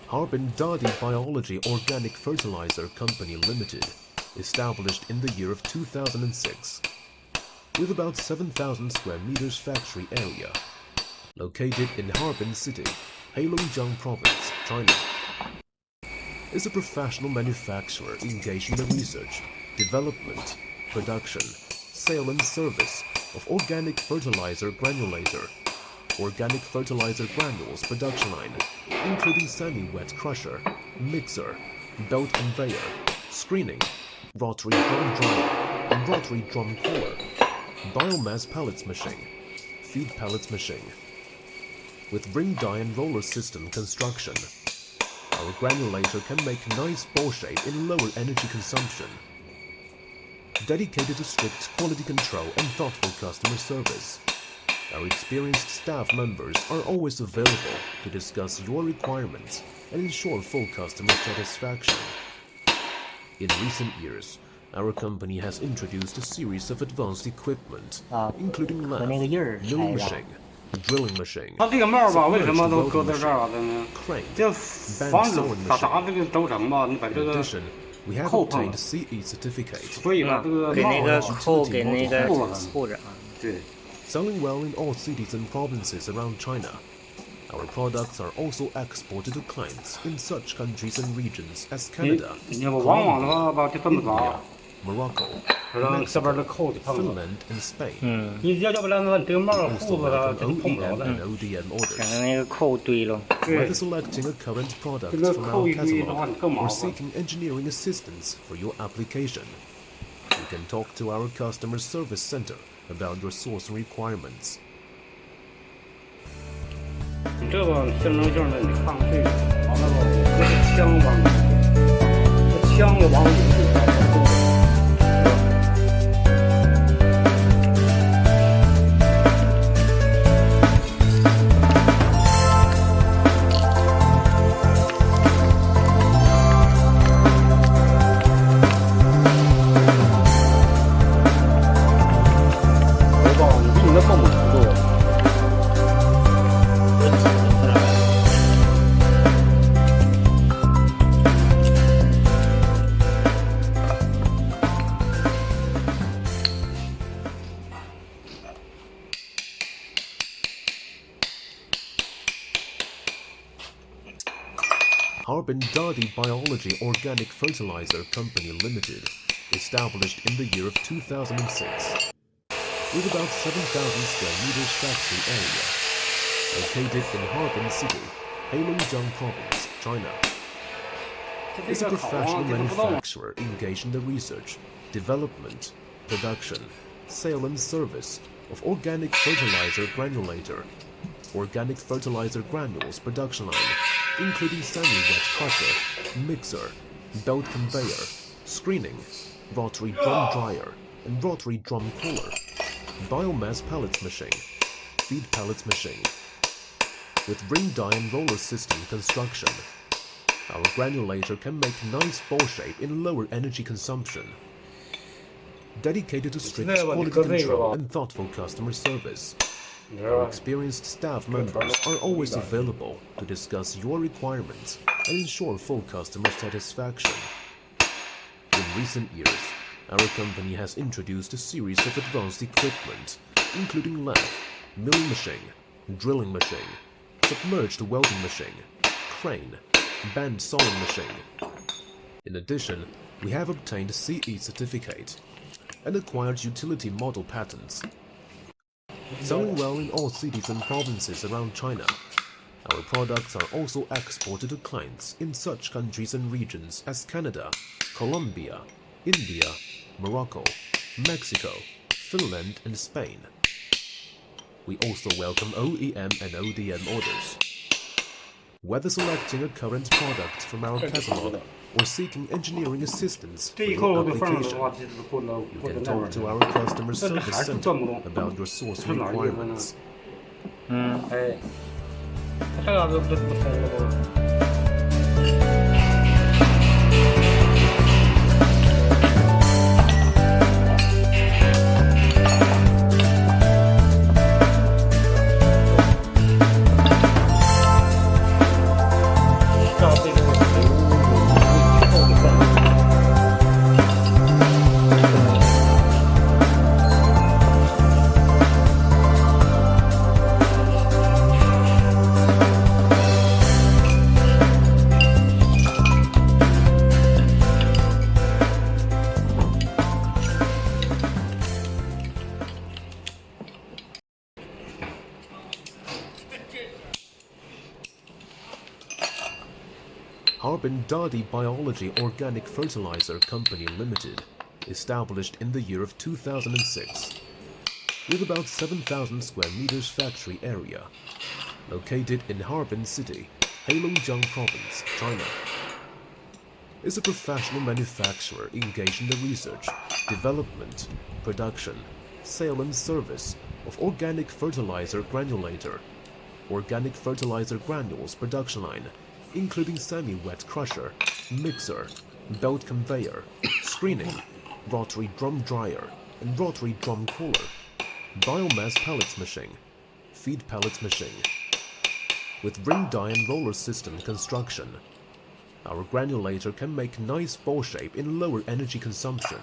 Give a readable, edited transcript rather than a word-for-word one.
Harbin Dadi Biology Organic Fertilizer Company Limited, established in the year of 2006, with about 7,000 square meters factory area, located in Harbin City, Heilongjiang Province, China, is a professional manufacturer engaged in the research, development, production, sale and service of organic fertilizer granulator, organic fertilizer granules production line, including semi-wet crusher, mixer, belt conveyor, screening, rotary drum dryer, and rotary drum cooler, biomass pellets machine, feed pellets machine. With ring die and roller system construction, our granulator can make nice ball shape in lower energy consumption. Dedicated to strict quality control and thoughtful customer service, our experienced staff members are always available to discuss your requirements and ensure full customer satisfaction. In recent years, our company has introduced a series of advanced equipment, including lathe, milling machine, drilling machine, crane, band sewing machine. In addition, we have obtained CE certificate. Selling well in all cities and provinces around China, our products are also exported to clients in such countries and regions as Canada, Colombia, India, Morocco, Mexico, Finland, and Spain. We also welcome OEM and ODM orders. Whether selecting a current product from our catalog or seeking engineering assistance for your application, you can talk to our customer service center about your sourcing requirements. Harbin Dadi Biology Organic Fertilizer Company Limited, established in the year of 2006, with about 7,000 square meters factory area, located in Harbin City, Heilongjiang Province, China. Is a professional manufacturer engaged in the research, development, production, sale and service of organic fertilizer granulator, organic fertilizer granules production line, including semi-wet crusher, mixer, belt conveyor, screening, rotary drum dryer, and rotary drum cooler, biomass pellets machine, feed pellets machine. With ring die and roller system construction, our granulator can make nice ball shape in lower energy consumption. Dedicated to strict quality control and thoughtful customer service, our experienced staff members are always available to discuss your requirements and ensure full customer satisfaction. In recent years, our company has introduced a series of advanced equipment, including lathe, milling machine, drilling machine, submerged welding machine, crane, band sewing machine. In addition, we have obtained CE certificate and acquired utility model patents. Selling well in all cities and provinces around China, our products are also exported to clients in such countries and regions as Canada, Colombia, India, Morocco, Mexico, Finland, and Spain. We also welcome OEM and ODM orders. Whether selecting a current product from our catalog or seeking engineering assistance for your application, you can talk to our customer service center about your source requirements. Harbin Dadi Biology Organic Fertilizer Company Limited, established in the year of 2006, with about 7,000 square meters factory area, located in Harbin City, Heilongjiang Province, China. Is a professional manufacturer engaged in the research, development, production, sale and service of organic fertilizer granulator, organic fertilizer granules production line, including semi-wet crusher, mixer, belt conveyor, screening, rotary drum dryer, and rotary drum cooler, biomass pellets machine, feed pellets machine, with ring die and roller system construction. Our granulator can make nice ball shape in lower energy consumption.